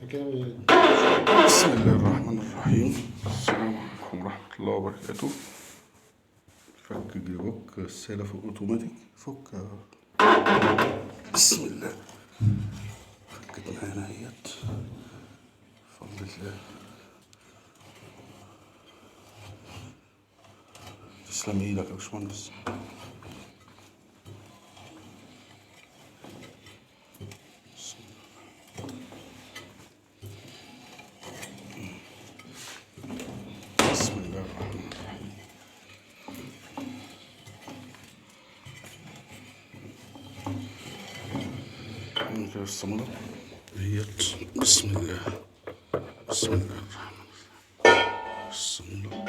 بسم الله الرحمن الرحيم. السلام عليكم ورحمة الله وبركاته. فك جيبوك السيلة في الأوتوماتيك. فك. بسم الله. فكت معانا اهيت بفضل الله. تسلم ايدك يا باشمهندس. بسم الله الرحمن الرحيم. من كده الصمولة اهيت. بسم الله. بسم الله الرحمن الرحيم. الصمولة